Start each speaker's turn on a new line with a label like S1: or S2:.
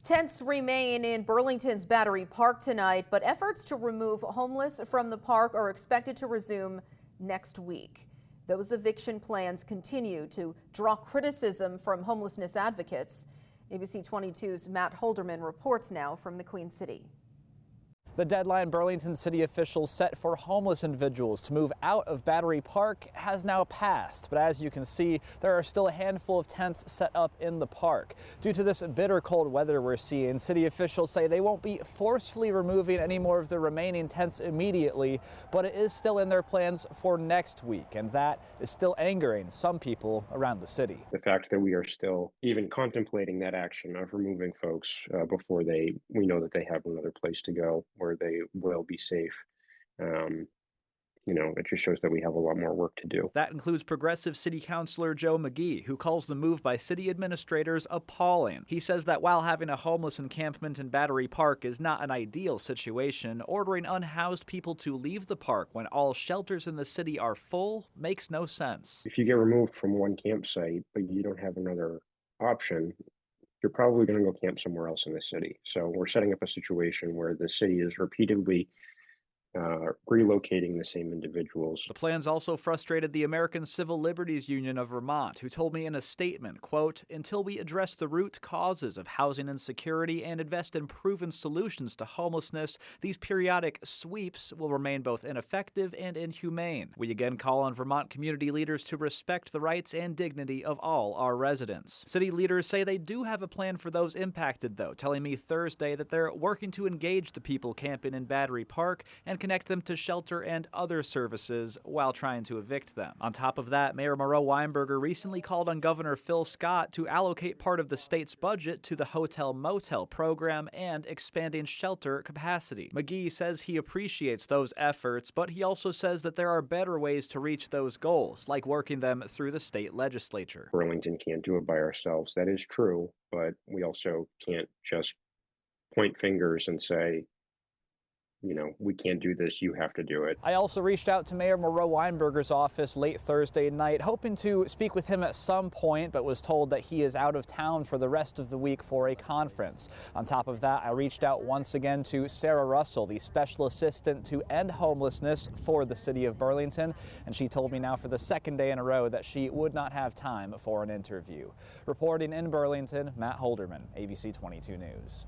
S1: Tents remain in Burlington's Battery Park tonight, but efforts to remove homeless from the park are expected to resume next week. Those eviction plans continue to draw criticism from homelessness advocates. ABC 22's Matt Holderman reports now from the Queen City.
S2: The deadline Burlington city officials set for homeless individuals to move out of Battery Park has now passed. But as you can see, there are still a handful of tents set up in the park. Due to this bitter cold weather we're seeing, city officials say they won't be forcefully removing any more of the remaining tents immediately, but it is still in their plans for next week. And that is still angering some people around the city.
S3: The fact that we are still even contemplating that action of removing folks before we know that they have another place to go where they will be safe. It just shows that we have a lot more work to do.
S2: That includes Progressive City Councilor Joe McGee, who calls the move by city administrators appalling. He says that while having a homeless encampment in Battery Park is not an ideal situation, ordering unhoused people to leave the park when all shelters in the city are full makes no sense.
S3: If you get removed from one campsite, but you don't have another option, you're probably going to go camp somewhere else in the city. So we're setting up a situation where the city is repeatedly relocating the same individuals.
S2: The plans also frustrated the American Civil Liberties Union of Vermont, who told me in a statement, quote, "Until we address the root causes of housing insecurity and invest in proven solutions to homelessness, these periodic sweeps will remain both ineffective and inhumane. We again call on Vermont community leaders to respect the rights and dignity of all our residents." City leaders say they do have a plan for those impacted, though, telling me Thursday that they're working to engage the people camping in Battery Park and connect them to shelter and other services while trying to evict them. On top of that, Mayor Moreau Weinberger recently called on Governor Phil Scott to allocate part of the state's budget to the hotel-motel program and expanding shelter capacity. McGee says he appreciates those efforts, but he also says that there are better ways to reach those goals, like working them through the state legislature.
S3: Burlington can't do it by ourselves. That is true, but we also can't just point fingers and say, we can't do this, you have to do it.
S2: I also reached out to Mayor Moreau Weinberger's office late Thursday night, hoping to speak with him at some point, but was told that he is out of town for the rest of the week for a conference. On top of that, I reached out once again to Sarah Russell, the special assistant to end homelessness for the city of Burlington, and she told me now for the second day in a row that she would not have time for an interview. Reporting in Burlington, Matt Holderman, ABC 22 News.